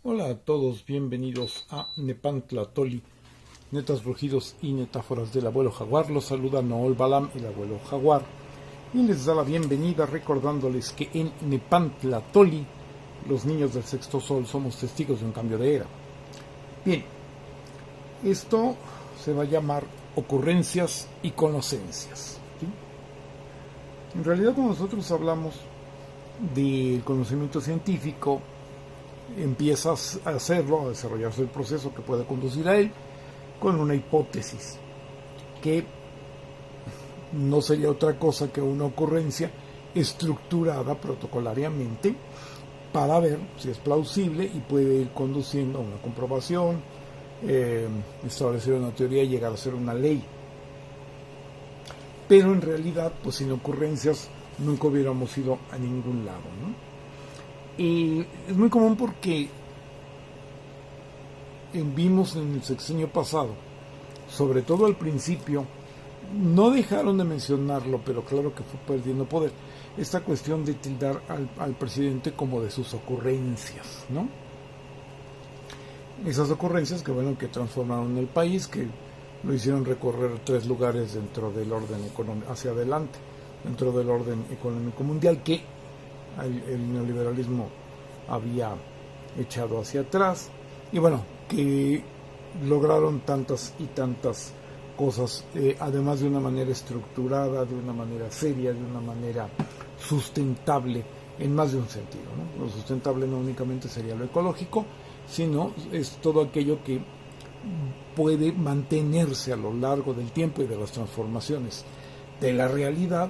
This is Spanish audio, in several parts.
Hola a todos, bienvenidos a Nepantla Toli, netas rugidos y metáforas del abuelo jaguar. Los saluda Nool Balam, el abuelo jaguar, y les da la bienvenida recordándoles que en Nepantla Toli, los niños del sexto sol, somos testigos de un cambio de era. Bien, esto se va a llamar ocurrencias y conocencias, ¿sí? En realidad, cuando nosotros hablamos del conocimiento científico, empiezas a hacerlo, a desarrollarse el proceso que puede conducir a él, con una hipótesis, que no sería otra cosa que una ocurrencia estructurada protocolariamente para ver si es plausible y puede ir conduciendo a una comprobación, establecer una teoría y llegar a ser una ley. Pero en realidad, pues sin ocurrencias nunca hubiéramos ido a ningún lado, ¿no? Y es muy común porque vimos en el sexenio pasado, sobre todo al principio, no dejaron de mencionarlo, pero claro que fue perdiendo poder, esta cuestión de tildar al presidente como de sus ocurrencias, ¿no? Esas ocurrencias que transformaron el país, que lo hicieron recorrer 3 lugares dentro del orden económico, hacia adelante, dentro del orden económico mundial, que el neoliberalismo había echado hacia atrás, y bueno, que lograron tantas y tantas cosas, además de una manera estructurada, de una manera seria, de una manera sustentable, en más de un sentido, ¿no? Lo sustentable no únicamente sería lo ecológico, sino es todo aquello que puede mantenerse a lo largo del tiempo y de las transformaciones de la realidad.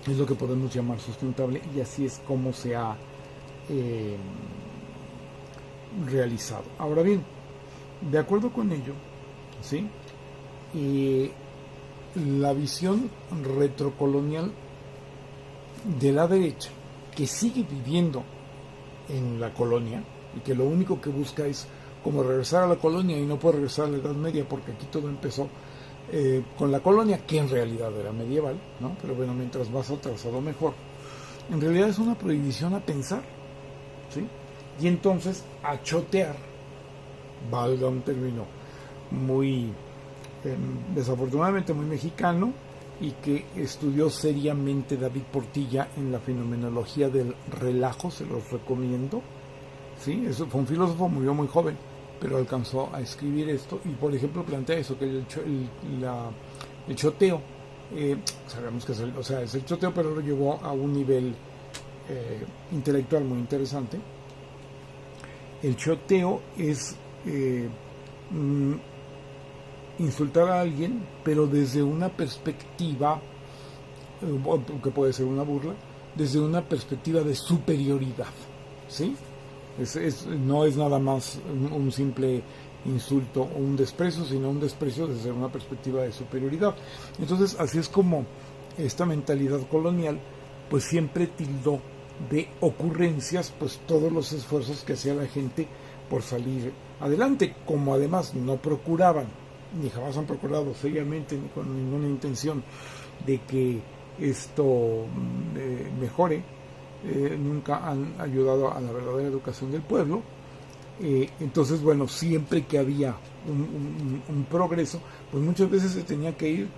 Es lo que podemos llamar sustentable, y así es como se ha realizado. Ahora bien, de acuerdo con ello, ¿sí? La visión retrocolonial de la derecha, que sigue viviendo en la colonia y que lo único que busca es como regresar a la colonia, y no puede regresar a la Edad Media porque aquí todo empezó con la colonia, que en realidad era medieval, ¿no? Pero bueno, mientras más atrasado mejor. En realidad es una prohibición a pensar, ¿sí? Y entonces a chotear, valga un término muy desafortunadamente muy mexicano, y que estudió seriamente David Portilla en la fenomenología del relajo, se los recomiendo, ¿sí? Eso fue un filósofo, murió muy joven, pero alcanzó a escribir esto, y por ejemplo plantea eso, que el choteo, sabemos que es el choteo, pero lo llevó a un nivel intelectual muy interesante. El choteo es insultar a alguien, pero desde una perspectiva, que puede ser una burla, desde una perspectiva de superioridad, ¿sí? No es nada más un simple insulto o un desprecio, sino un desprecio desde una perspectiva de superioridad. Entonces, así es como esta mentalidad colonial pues siempre tildó de ocurrencias pues todos los esfuerzos que hacía la gente por salir adelante, como además no procuraban, ni jamás han procurado seriamente, ni con ninguna intención de que esto mejore, nunca han ayudado a la verdadera educación del pueblo. Entonces, bueno, siempre que había un progreso, pues muchas veces se tenía que ir,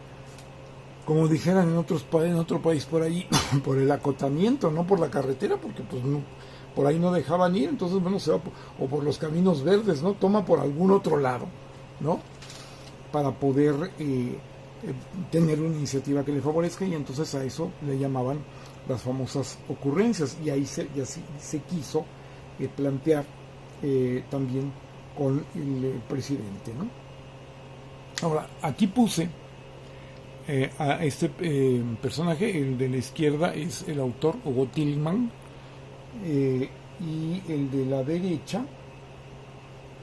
como dijeran en otro país por allí, por el acotamiento, no por la carretera, porque pues no, por ahí no dejaban ir. Entonces, bueno, se va o por los caminos verdes, ¿no? Toma por algún otro lado, ¿no? Para poder tener una iniciativa que le favorezca, y entonces a eso le llamaban las famosas ocurrencias, y ahí así se quiso plantear también con el presidente, ¿no? Ahora, aquí puse a este personaje, el de la izquierda es el autor Hugo Tillman, y el de la derecha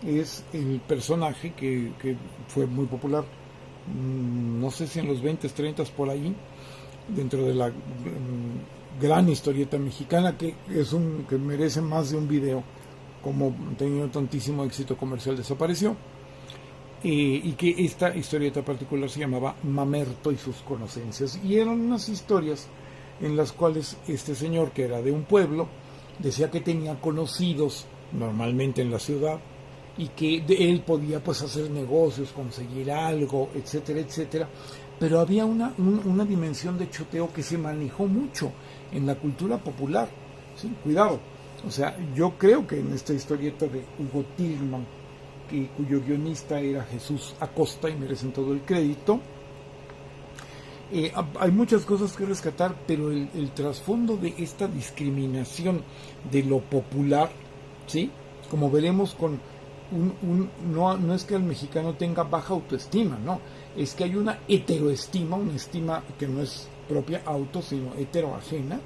es el personaje que fue muy popular, no sé si en los 20s, 30s por ahí, dentro de la gran historieta mexicana, que merece más de un video, como teniendo tantísimo éxito comercial desapareció, y que esta historieta particular se llamaba Mamerto y sus conocencias, y eran unas historias en las cuales este señor, que era de un pueblo, decía que tenía conocidos normalmente en la ciudad, y que él podía pues hacer negocios, conseguir algo, etcétera, etcétera. Pero había una dimensión de choteo que se manejó mucho en la cultura popular, ¿sí? Cuidado, o sea, yo creo que en esta historieta de Hugo Tillman, cuyo guionista era Jesús Acosta, y merecen todo el crédito, hay muchas cosas que rescatar, pero el trasfondo de esta discriminación de lo popular, ¿sí? Como veremos con no es que el mexicano tenga baja autoestima, no, es que hay una heteroestima, una estima que no es propia auto, sino heteroajena.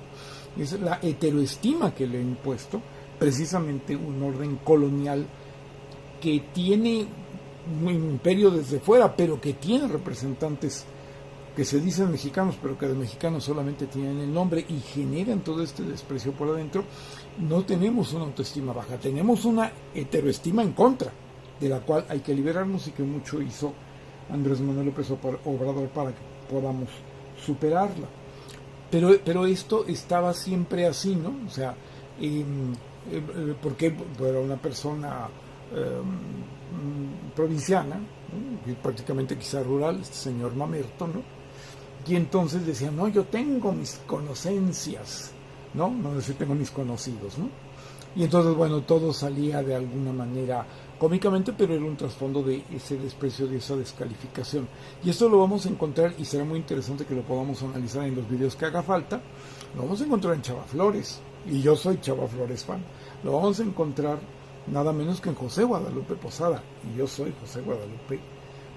Es la heteroestima que le ha impuesto precisamente un orden colonial que tiene un imperio desde fuera, pero que tiene representantes que se dicen mexicanos, pero que de mexicanos solamente tienen el nombre y generan todo este desprecio por adentro. No tenemos una autoestima baja, tenemos una heteroestima en contra, de la cual hay que liberarnos, y que mucho hizo Andrés Manuel López Obrador para que podamos superarla. Pero esto estaba siempre así, ¿no? O sea, porque era una persona provinciana, ¿no? Prácticamente quizá rural, este señor Mamerto, ¿no? Y entonces decía, no, yo tengo mis conocencias, ¿no? No decir tengo mis conocidos, ¿no? Y entonces, bueno, todo salía de alguna manera cómicamente, pero era un trasfondo de ese desprecio, de esa descalificación. Y esto lo vamos a encontrar, y será muy interesante que lo podamos analizar en los videos que haga falta. Lo vamos a encontrar en Chava Flores, y yo soy Chava Flores fan. Lo vamos a encontrar nada menos que en José Guadalupe Posada, y yo soy José Guadalupe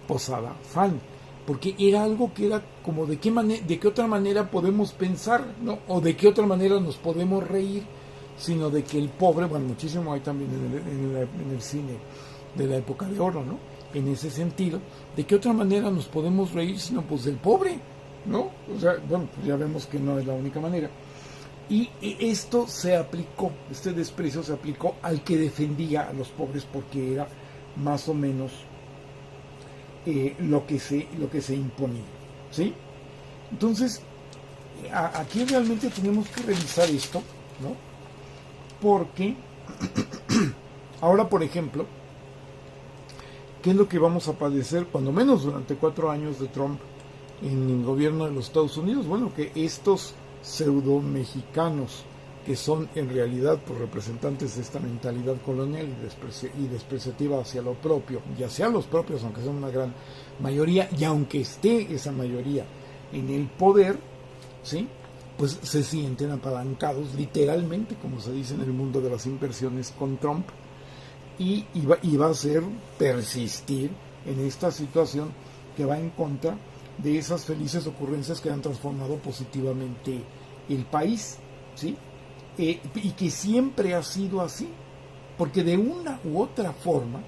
Posada fan. Porque era algo que era como de qué otra manera podemos pensar, ¿no? O de qué otra manera nos podemos reír, sino de que el pobre, bueno, muchísimo hay también en el cine de la época de oro, ¿no? En ese sentido, ¿de qué otra manera nos podemos reír sino pues del pobre, ¿no? O sea, bueno, pues ya vemos que no es la única manera. Y esto se aplicó, este desprecio se aplicó al que defendía a los pobres, porque era más o menos lo que se imponía, ¿sí? Entonces, aquí realmente tenemos que revisar esto, ¿no? Porque ahora, por ejemplo, ¿qué es lo que vamos a padecer cuando menos durante 4 años de Trump en el gobierno de los Estados Unidos? Bueno, que estos pseudo mexicanos, que son en realidad pues, representantes de esta mentalidad colonial y despreciativa hacia lo propio, y hacia los propios, aunque son una gran mayoría, y aunque esté esa mayoría en el poder, ¿sí? Pues se sienten apalancados, literalmente, como se dice en el mundo de las inversiones, con Trump, y va a hacer persistir en esta situación que va en contra de esas felices ocurrencias que han transformado positivamente el país, ¿sí? Y que siempre ha sido así, porque de una u otra forma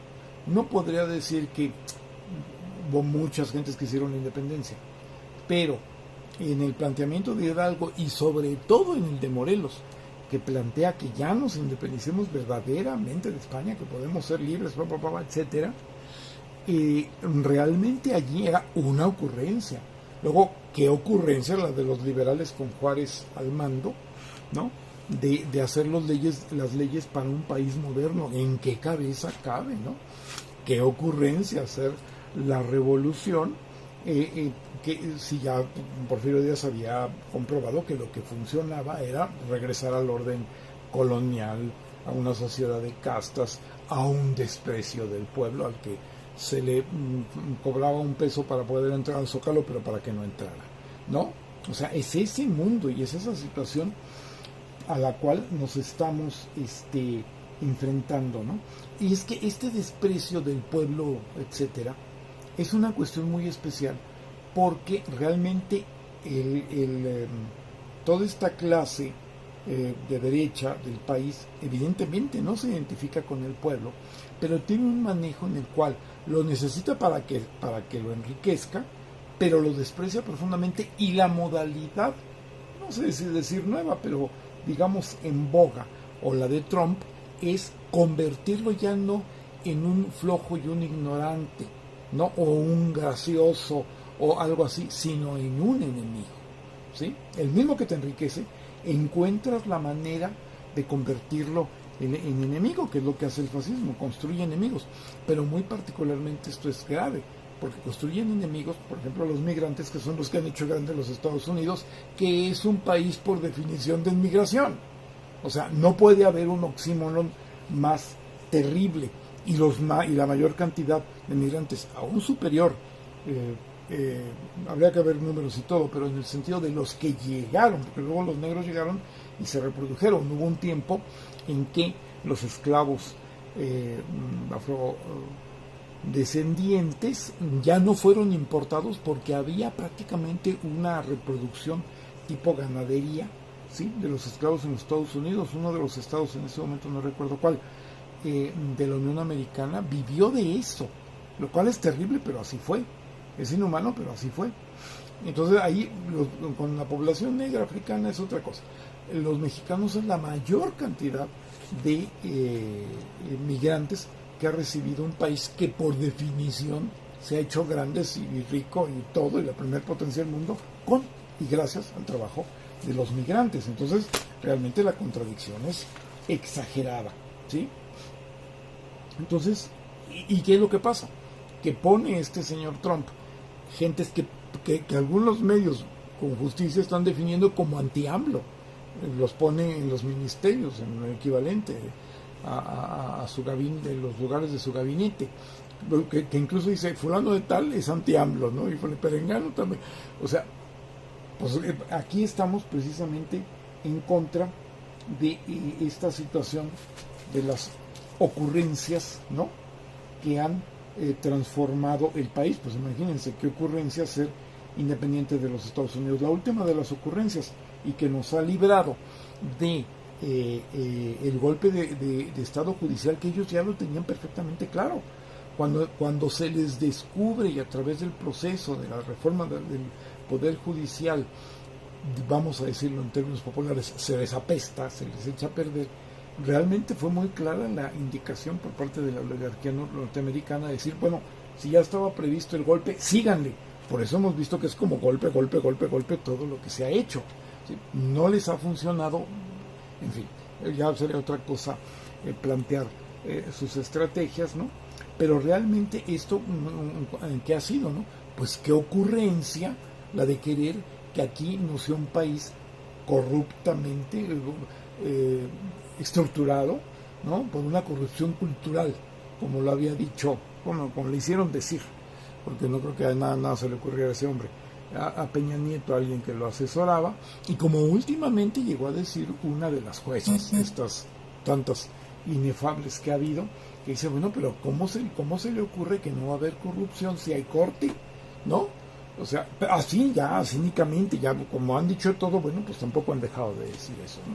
no podría decir que hubo muchas gentes que hicieron la independencia, pero en el planteamiento de Hidalgo y sobre todo en el de Morelos, que plantea que ya nos independicemos verdaderamente de España, que podemos ser libres, etcétera, realmente allí era una ocurrencia. Luego, ¿qué ocurrencia la de los liberales con Juárez al mando, ¿no? De hacer las leyes para un país moderno? ¿En qué cabeza cabe, no? ¿Qué ocurrencia hacer la revolución? Que si ya Porfirio Díaz había comprobado que lo que funcionaba era regresar al orden colonial, a una sociedad de castas, a un desprecio del pueblo al que se le cobraba un peso para poder entrar al Zócalo, pero para que no entrara, ¿no? O sea, es ese mundo y es esa situación a la cual nos estamos enfrentando, ¿no? Y es que este desprecio del pueblo, etcétera, es una cuestión muy especial, porque realmente toda esta clase de derecha del país evidentemente no se identifica con el pueblo, pero tiene un manejo en el cual lo necesita para que lo enriquezca, pero lo desprecia profundamente, y la modalidad, no sé si decir nueva, pero digamos en boga, o la de Trump, es convertirlo ya no en un flojo y un ignorante, ¿no? O un gracioso o algo así, sino en un enemigo, ¿sí? El mismo que te enriquece, encuentras la manera de convertirlo en enemigo, que es lo que hace el fascismo, construye enemigos. Pero muy particularmente esto es grave, porque construyen enemigos, por ejemplo, los migrantes, que son los que han hecho grande los Estados Unidos, que es un país por definición de inmigración. O sea, no puede haber un oxímoron más terrible, y la mayor cantidad de migrantes, aún superior, habría que ver números y todo, pero en el sentido de los que llegaron, porque luego los negros llegaron y se reprodujeron. Hubo un tiempo en que los esclavos afrodescendientes ya no fueron importados, porque había prácticamente una reproducción tipo ganadería, ¿sí?, de los esclavos en los Estados Unidos. Uno de los estados, en ese momento no recuerdo cuál, de la Unión Americana, vivió de eso, lo cual es terrible, pero así fue. Es inhumano, pero así fue. Entonces ahí, con la población negra africana es otra cosa. Los mexicanos es la mayor cantidad de migrantes que ha recibido un país que por definición se ha hecho grande y rico y todo, y la primer potencia del mundo, con y gracias al trabajo de los migrantes. Entonces realmente la contradicción es exagerada, ¿sí? Entonces, ¿y qué es lo que pasa? Que pone este señor Trump gentes que algunos medios con justicia están definiendo como anti-AMLO. Los pone en los ministerios, en el equivalente a su gabinete, en los lugares de su gabinete, que incluso dice, fulano de tal es anti-AMLO, ¿no? Y Perengano también. O sea, pues aquí estamos precisamente en contra de esta situación de las ocurrencias, ¿no?, que han transformado el país. Pues imagínense qué ocurrencia ser independiente de los Estados Unidos. La última de las ocurrencias, y que nos ha librado de el golpe de Estado judicial, que ellos ya lo tenían perfectamente claro. Cuando se les descubre, y a través del proceso de la reforma del Poder Judicial, vamos a decirlo en términos populares, se les apesta, se les echa a perder. Realmente fue muy clara la indicación por parte de la oligarquía norteamericana de decir, bueno, si ya estaba previsto el golpe, síganle. Por eso hemos visto que es como golpe todo lo que se ha hecho, ¿sí? No les ha funcionado, en fin, ya sería otra cosa plantear sus estrategias, ¿no? Pero realmente esto, ¿qué ha sido, no? Pues qué ocurrencia la de querer que aquí no sea un país corruptamente estructurado, ¿no?, por una corrupción cultural, como lo había dicho, como le hicieron decir, porque no creo que a nada se le ocurriera a ese hombre, a Peña Nieto, alguien que lo asesoraba, y como últimamente llegó a decir una de las juezas, estas tantas inefables que ha habido, que dice, bueno, pero ¿cómo se le ocurre que no va a haber corrupción si hay corte? ¿No? O sea, así ya, cínicamente, ya como han dicho todo, bueno, pues tampoco han dejado de decir eso, ¿no?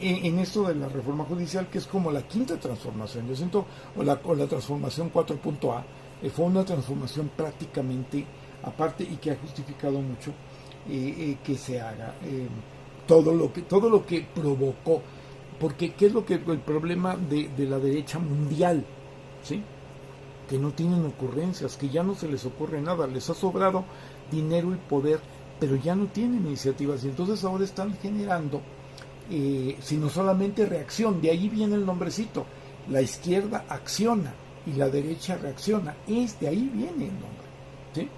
En esto de la reforma judicial, que es como la quinta transformación, yo siento, o la transformación 4.A, fue una transformación prácticamente aparte, y que ha justificado mucho que se haga todo lo que provocó, porque ¿qué es lo que el problema de la derecha mundial? ¿Sí? Que no tienen ocurrencias, que ya no se les ocurre nada, les ha sobrado dinero y poder, pero ya no tienen iniciativas, y entonces ahora están generando sino solamente reacción. De ahí viene el nombrecito, la izquierda acciona y la derecha reacciona, de ahí viene el nombre, ¿sí?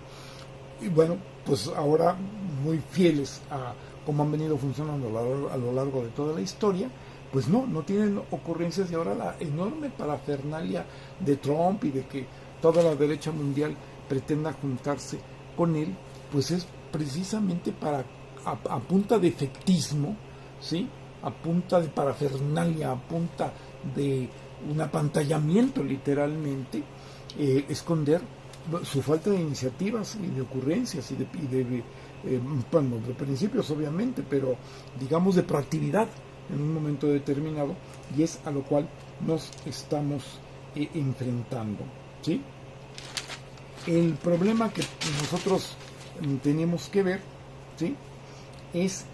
Y bueno, pues ahora muy fieles a cómo han venido funcionando a lo largo de toda la historia, pues no tienen ocurrencias, y ahora la enorme parafernalia de Trump y de que toda la derecha mundial pretenda juntarse con él, pues es precisamente para a punta de efectismo, ¿sí?, a punta de parafernalia, a punta de un apantallamiento literalmente, esconder su falta de iniciativas y de ocurrencias y bueno, de principios obviamente, pero digamos de proactividad en un momento determinado, y es a lo cual nos estamos enfrentando, ¿sí? El problema que nosotros tenemos que ver, ¿sí?, es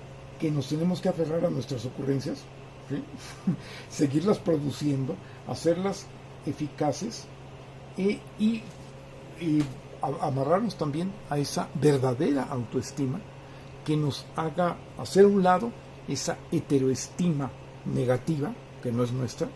que nos tenemos que aferrar a nuestras ocurrencias, ¿sí?, seguirlas produciendo, hacerlas eficaces y amarrarnos también a esa verdadera autoestima que nos haga hacer a un lado esa heteroestima negativa, que no es nuestra,